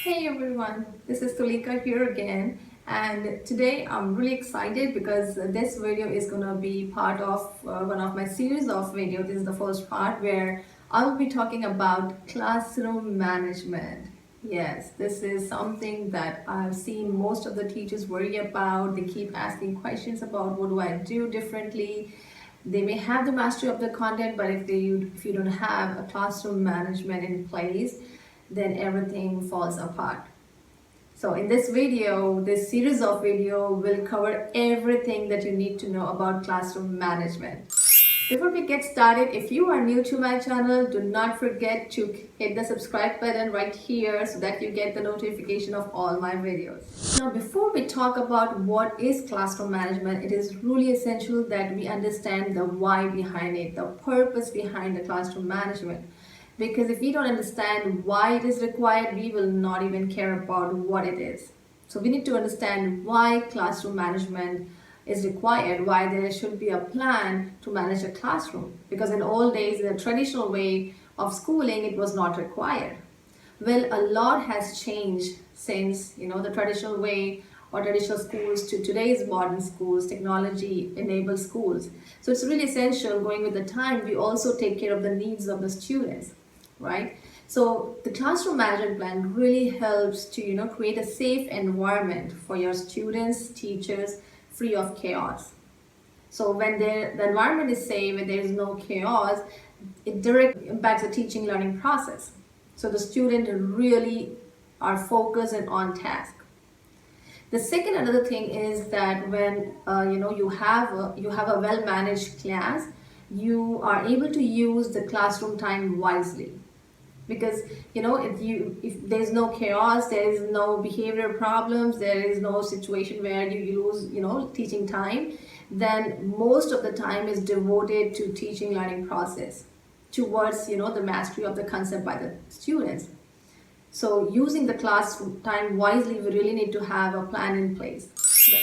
Hey everyone, this is Tulika here again, and today I'm really excited because this video is gonna be part of one of my series of videos. This is the first part where I will be talking about classroom management. Yes, this is something that I've seen most of the teachers worry about. They keep asking questions about what do I do differently. They may have the mastery of the content, but if you don't have a classroom management in place, then everything falls apart. So in this video, this series of video will cover everything that you need to know about classroom management. Before we get started, if you are new to my channel, do not forget to hit the subscribe button right here so that you get the notification of all my videos. Now, before we talk about what is classroom management, it is really essential that we understand the why behind it, the purpose behind the classroom management. Because if we don't understand why it is required, we will not even care about what it is. So we need to understand why classroom management is required, why there should be a plan to manage a classroom. Because in old days, in the traditional way of schooling, it was not required. Well, a lot has changed since the traditional way or traditional schools to today's modern schools, technology-enabled schools. So it's really essential going with the time. We also take care of the needs of the students, right? So the classroom management plan really helps to create a safe environment for your students, teachers, free of chaos. So when the environment is safe and there is no chaos, it directly impacts the teaching learning process. So the student really are focused and on task. The second another thing is that when you have a well managed class, you are able to use the classroom time wisely. Because if there's no chaos, there is no behavior problems, there is no situation where you lose teaching time, then most of the time is devoted to teaching learning process towards the mastery of the concept by the students. So using the class time wisely, we really need to have a plan in place.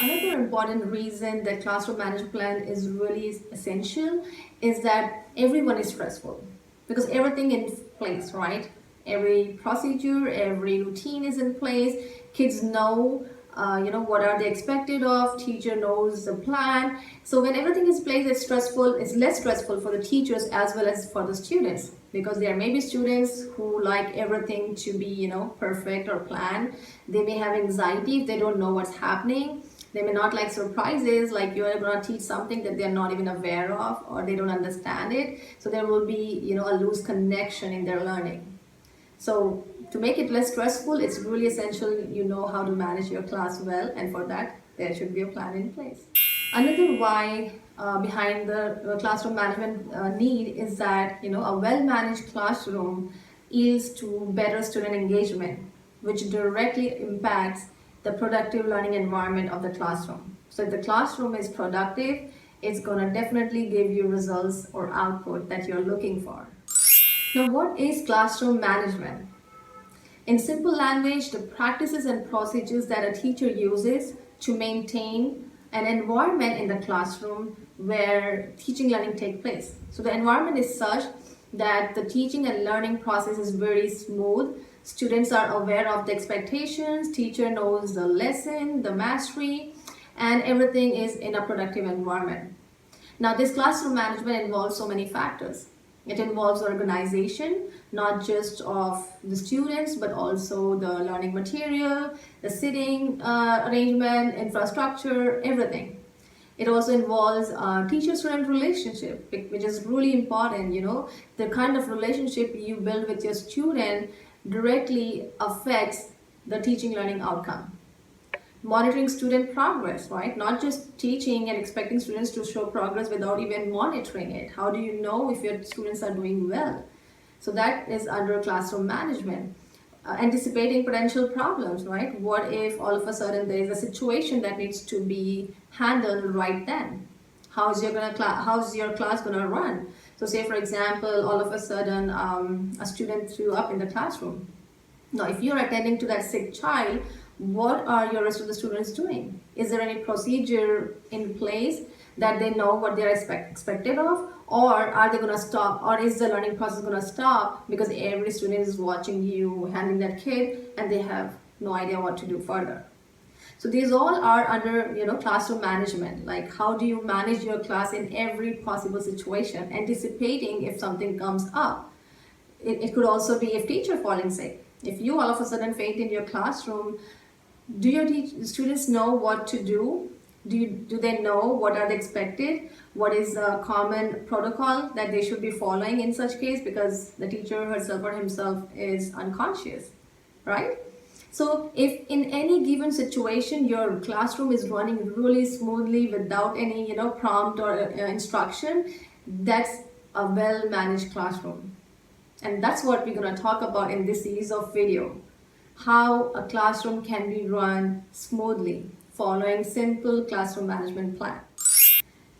Another important reason that classroom management plan is really essential is that everyone is stressful because everything in place, right? Every procedure, every routine is in place. Kids know what are they expected of. Teacher knows the plan. So when everything is in place, it's less stressful for the teachers as well as for the students, because there may be students who like everything to be perfect or planned. They may have anxiety if they don't know what's happening. They may not like surprises, like you're going to teach something that they're not even aware of or they don't understand it. So there will be a loose connection in their learning. So to make it less stressful, it's really essential you know how to manage your class well, and for that there should be a plan in place. Another why behind the classroom management need is that a well-managed classroom yields to better student engagement, which directly impacts the productive learning environment of the classroom. So if the classroom is productive, it's going to definitely give you results or output that you're looking for. Now, what is classroom management? In simple language, the practices and procedures that a teacher uses to maintain an environment in the classroom where teaching learning takes place. So the environment is such that the teaching and learning process is very smooth. Students are aware of the expectations, teacher knows the lesson, the mastery, and everything is in a productive environment. Now, this classroom management involves so many factors. It involves organization, not just of the students, but also the learning material, the sitting arrangement, infrastructure, everything. It also involves teacher-student relationship, which is really important. The kind of relationship you build with your student directly affects the teaching learning outcome. Monitoring student progress, right? Not just teaching and expecting students to show progress without even monitoring it. How do you know if your students are doing well? So that is under classroom management. Anticipating potential problems, right? What if all of a sudden there is a situation that needs to be handled right then? How's your class gonna run? So say for example, all of a sudden a student threw up in the classroom. Now, if you're attending to that sick child, what are your rest of the students doing? Is there any procedure in place that they know what they're expected of, or are they going to stop, or is the learning process going to stop because every student is watching you handling that kid and they have no idea what to do further. So these all are under, classroom management. Like, how do you manage your class in every possible situation, anticipating if something comes up. It could also be if teacher falling sick. If you all of a sudden faint in your classroom, do your students know what to do? Do they know what are they expected? What is the common protocol that they should be following in such case, because the teacher herself or himself is unconscious, right? So if in any given situation your classroom is running really smoothly without any prompt or instruction, that's a well managed classroom. And that's what we're going to talk about in this series of video. How a classroom can be run smoothly following simple classroom management plan.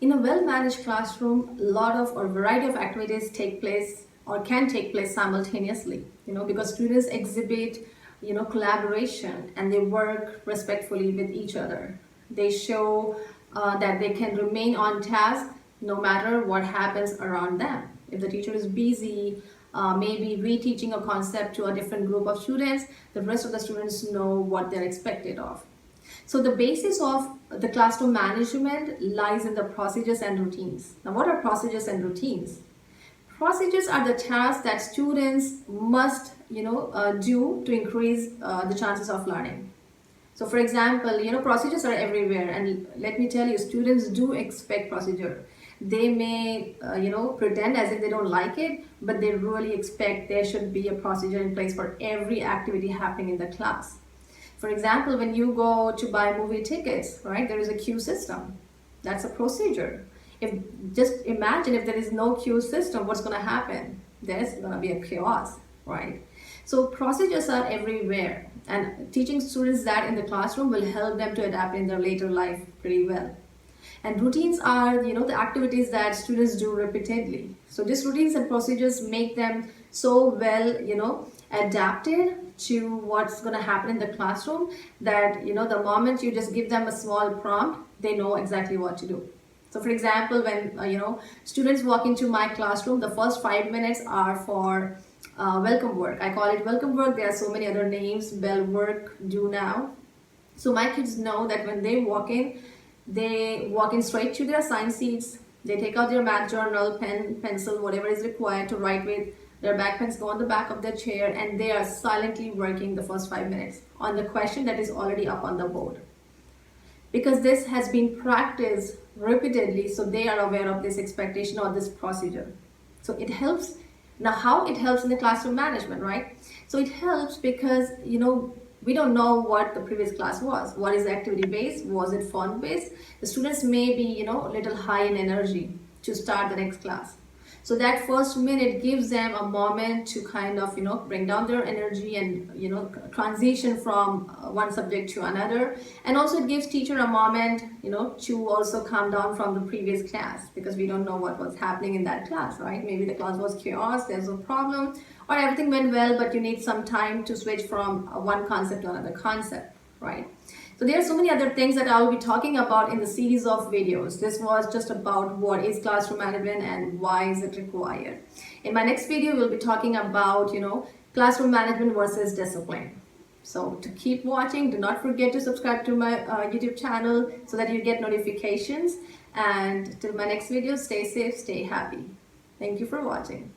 In a well-managed classroom, a lot of or variety of activities take place or can take place simultaneously, because students exhibit, collaboration, and they work respectfully with each other. They show that they can remain on task no matter what happens around them. If the teacher is busy, maybe reteaching a concept to a different group of students, the rest of the students know what they're expected of. So the basis of the classroom management lies in the procedures and routines. Now, what are procedures and routines? Procedures are the tasks that students must, do to increase the chances of learning. So, for example, procedures are everywhere, and let me tell you, students do expect procedure. They may, pretend as if they don't like it, but they really expect there should be a procedure in place for every activity happening in the class. For example, when you go to buy movie tickets, right, there is a queue system. That's a procedure. Just imagine if there is no queue system, what's going to happen? There's going to be a chaos, right? So procedures are everywhere, and teaching students that in the classroom will help them to adapt in their later life pretty well. And routines are, the activities that students do repeatedly. So these routines and procedures make them so well, adapted to what's going to happen in the classroom that, the moment you just give them a small prompt, they know exactly what to do. So for example, when, students walk into my classroom, the first 5 minutes are for welcome work. I call it welcome work. There are so many other names, bell work, do now. So my kids know that when they walk in straight to their assigned seats. They take out their math journal, pen, pencil, whatever is required to write with. Their backpens go on the back of their chair, and they are silently working the first 5 minutes on the question that is already up on the board. Because this has been practiced repeatedly, so they are aware of this expectation or this procedure. So it helps. Now, how it helps in the classroom management, right? So it helps because, we don't know what the previous class was. What is the activity based? Was it fun based? The students may be, a little high in energy to start the next class. So that first minute gives them a moment to kind of, bring down their energy and, transition from one subject to another. And also it gives teacher a moment, to also calm down from the previous class, because we don't know what was happening in that class, right? Maybe the class was chaos, there's a problem, or everything went well, but you need some time to switch from one concept to another concept, right? So there are so many other things that I will be talking about in the series of videos. This was just about what is classroom management and why is it required. In my next video, we'll be talking about, classroom management versus discipline. So to keep watching, do not forget to subscribe to my YouTube channel so that you get notifications. And till my next video, stay safe, stay happy. Thank you for watching.